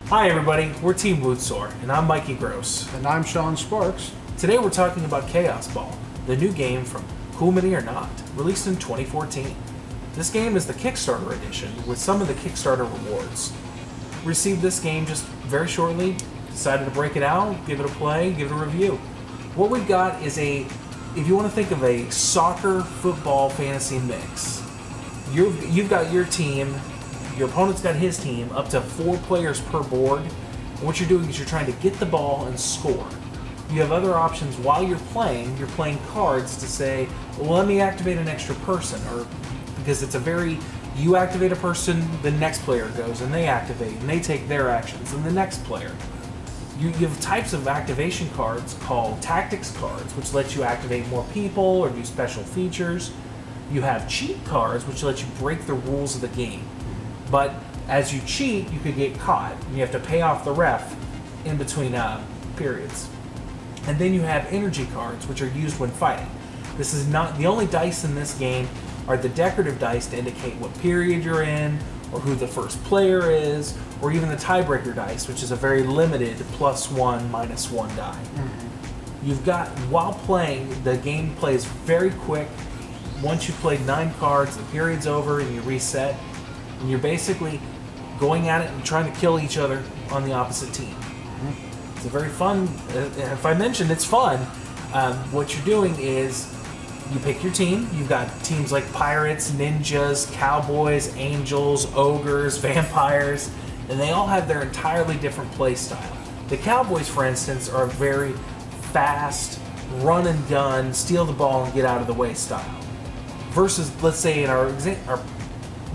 Hi everybody, we're Team Wootzor, and I'm Mikey Gross. And I'm Sean Sparks. Today we're talking about Kaosball, the new game from Cool Mini or Not, released in 2014. This game is the Kickstarter edition, with some of the Kickstarter rewards. Received this game just very shortly, decided to break it out, give it a play, give it a review. What we've got is if you want to think of a soccer, football, fantasy mix, you've got your team, your opponent's got his team, up to 4 players per board. And what you're doing is you're trying to get the ball and score. You have other options while you're playing cards to say, well, let me activate an extra person, or because it's a very, you activate a person, the next player goes and they activate and they take their actions, and the next player. You have types of activation cards called tactics cards, which let you activate more people or do special features. You have cheat cards, which let you break the rules of the game. But as you cheat, you could get caught. You have to pay off the ref in between periods. And then you have energy cards, which are used when fighting. This is not the only dice in this game are the decorative dice to indicate what period you're in, or who the first player is, or even the tiebreaker dice, which is a very limited +1, -1 die. You've got, while playing, the game plays very quick. Once you've played 9 cards, the period's over and you reset. And you're basically going at it and trying to kill each other on the opposite team. It's a very fun, if I mentioned it's fun, what you're doing is you pick your team. You've got teams like pirates, ninjas, cowboys, angels, ogres, vampires, and they all have their entirely different play style. The cowboys, for instance, are very fast, run and gun, steal the ball and get out of the way style. Versus, let's say in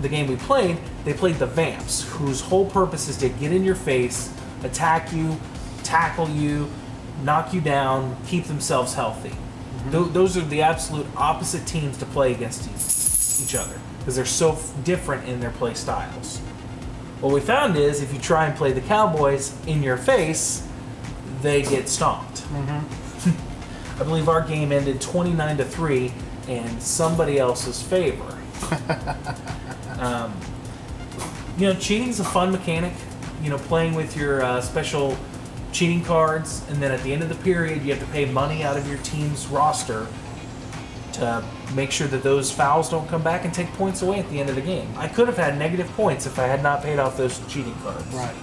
the game we played, they played the vamps, whose whole purpose is to get in your face, attack you, tackle you, knock you down, keep themselves healthy. Those are the absolute opposite teams to play against each other, because they're so different in their play styles. What we found is, if you try and play the cowboys in your face, they get stomped. I believe our game ended 29-3 in somebody else's favor. Cheating's a fun mechanic. Playing with your special cheating cards, and then at the end of the period, you have to pay money out of your team's roster to make sure that those fouls don't come back and take points away at the end of the game. I could have had negative points if I had not paid off those cheating cards. Right.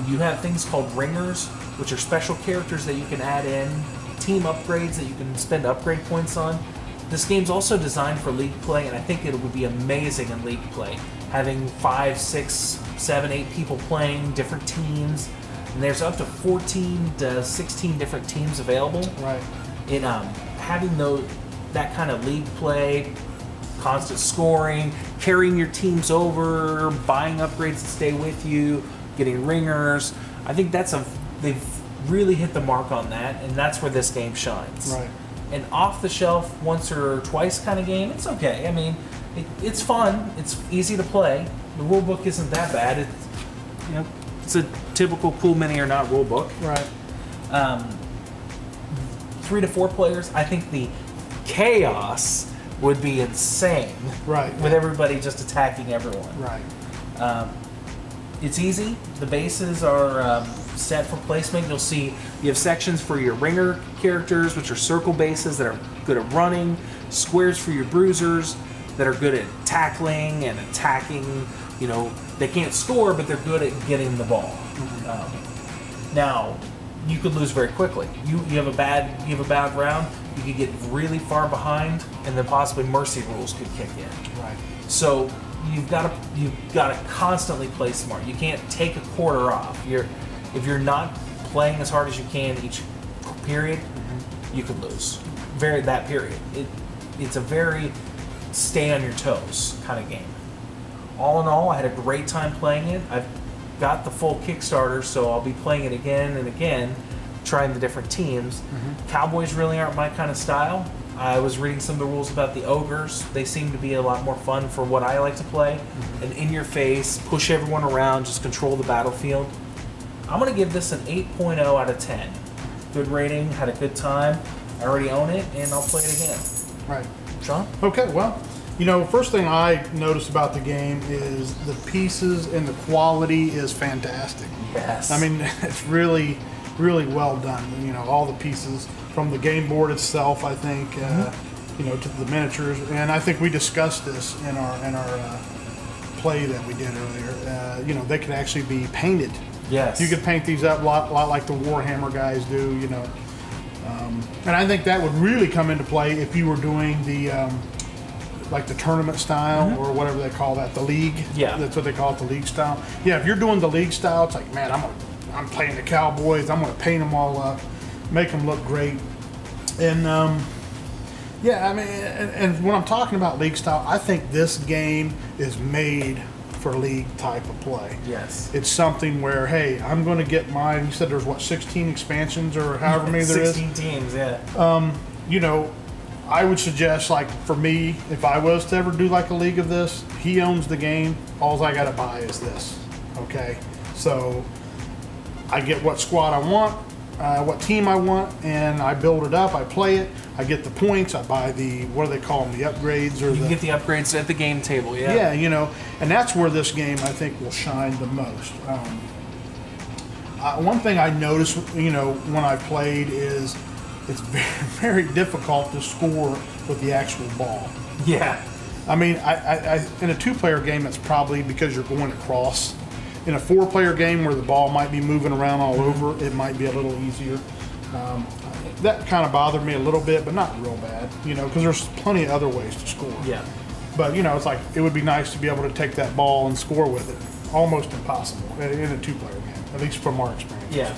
You have things called ringers, which are special characters that you can add in, team upgrades that you can spend upgrade points on. This game's also designed for league play, and I think it would be amazing in league play. Having 5, 6, 7, 8 people playing, different teams, and there's up to 14 to 16 different teams available. Right. In having that kind of league play, constant scoring, carrying your teams over, buying upgrades to stay with you, getting ringers. I think they've really hit the mark on that, and that's where this game shines. Right. An off-the-shelf, once or twice kind of game, it's okay. I mean, it's fun. It's easy to play. The rule book isn't that bad. It's a typical Cool Mini or Not rule book. Right. 3 to 4 players. I think the chaos would be insane. Right. With everybody just attacking everyone. Right. It's easy. The bases are set for placement. You'll see you have sections for your ringer characters, which are circle bases that are good at running, squares for your bruisers that are good at tackling and attacking. They can't score, but they're good at getting the ball. Now, you could lose very quickly. You have a bad round. You could get really far behind, and then possibly mercy rules could kick in. Right. So you've got to constantly play smart. You can't take a quarter off. If you're not playing as hard as you can each period, you could lose. That period. It's a very stay on your toes kind of game. All in all, I had a great time playing it. I've got the full Kickstarter, so I'll be playing it again and again, trying the different teams. Cowboys really aren't my kind of style. I was reading some of the rules about the ogres. They seem to be a lot more fun for what I like to play. And in your face, push everyone around, just control the battlefield. I'm going to give this an 8.0 out of 10. Good rating, had a good time. I already own it, and I'll play it again. Right. Sean? Okay, well, You know, first thing I noticed about the game is the pieces and the quality is fantastic. Yes. I mean, it's really, really well done. You know, all the pieces from the game board itself, I think, you know, to the miniatures. And I think we discussed this in our play that we did earlier. You know, they could actually be painted. Yes. You could paint these up a lot like the Warhammer guys do, you know. And I think that would really come into play if you were doing the like the tournament style or whatever they call that, the league. Yeah. That's what they call it, the league style. Yeah, if you're doing the league style, it's like, man, I'm playing the Cowboys. I'm going to paint them all up, make them look great. And, yeah, I mean, and when I'm talking about league style, I think this game is made for league type of play. Yes. It's something where, hey, I'm going to get mine. You said there's, what, 16 expansions or however many there is? 16 teams, yeah. You know, I would suggest, like, for me, if I was to ever do like a league of this, he owns the game. All I got to buy is this. Okay? So I get what squad I want, what team I want, and I build it up. I play it. I get the points. I buy the, what do they call them, the upgrades? Or You can get the upgrades at the game table, yeah. Yeah, you know, and that's where this game, I think, will shine the most. One thing I noticed, you know, when I played is it's very, very difficult to score with the actual ball. Yeah. I mean, I in a two-player game, that's probably because you're going across. In a four-player game where the ball might be moving around all over, it might be a little easier. That kind of bothered me a little bit, but not real bad, you know, because there's plenty of other ways to score. Yeah. But, you know, it's like, it would be nice to be able to take that ball and score with it. Almost impossible in a two-player game, at least from our experience. Yeah.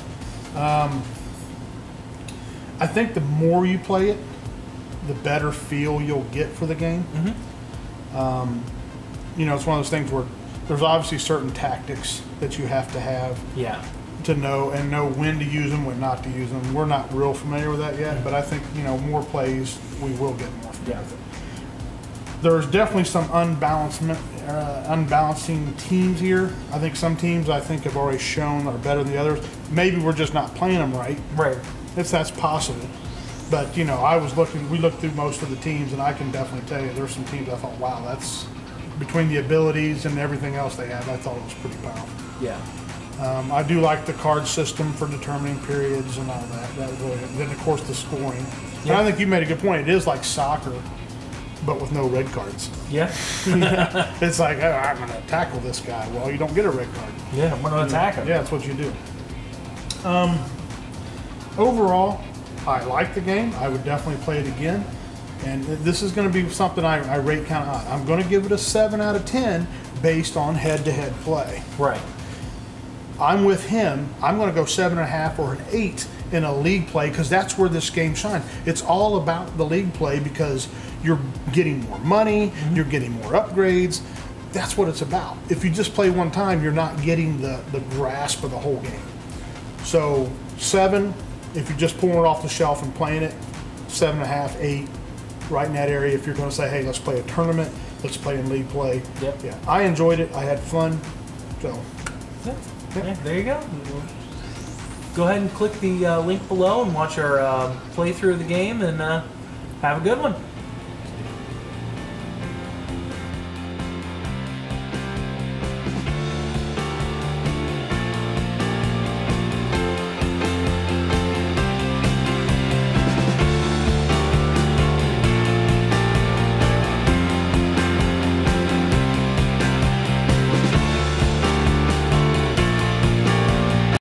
I think the more you play it, the better feel you'll get for the game. You know, it's one of those things where there's obviously certain tactics that you have to have Yeah. to know when to use them, when not to use them. We're not real familiar with that yet, but I think, you know, more plays, we will get more familiar with it. There's definitely some unbalancing teams here. I think some teams have already shown are better than the others. Maybe we're just not playing them right. Right. If that's possible. But, you know, we looked through most of the teams, and I can definitely tell you there's some teams I thought, wow, that's, between the abilities and everything else they have, I thought it was pretty powerful. Yeah. I do like the card system for determining periods and all that. That was really good. Then, of course, the scoring. And I think you made a good point. It is like soccer, but with no red cards. Yeah. It's like, oh, I'm going to tackle this guy. Well, you don't get a red card. Yeah, I'm going to attack him. Yeah, that's what you do. Overall, I like the game. I would definitely play it again. And this is going to be something I rate kind of high. I'm going to give it a 7 out of 10 based on head-to-head play. Right. I'm with him. I'm going to go 7.5 or an 8 in a league play because that's where this game shines. It's all about the league play because you're getting more money, you're getting more upgrades. That's what it's about. If you just play one time, you're not getting the grasp of the whole game. So 7, if you're just pulling it off the shelf and playing it, 7.5, 8, right in that area. If you're going to say, hey, let's play a tournament, let's play in league play. Yep. Yeah, I enjoyed it. I had fun. So. Yeah, there you go. Go ahead and click the link below and watch our playthrough of the game, and have a good one.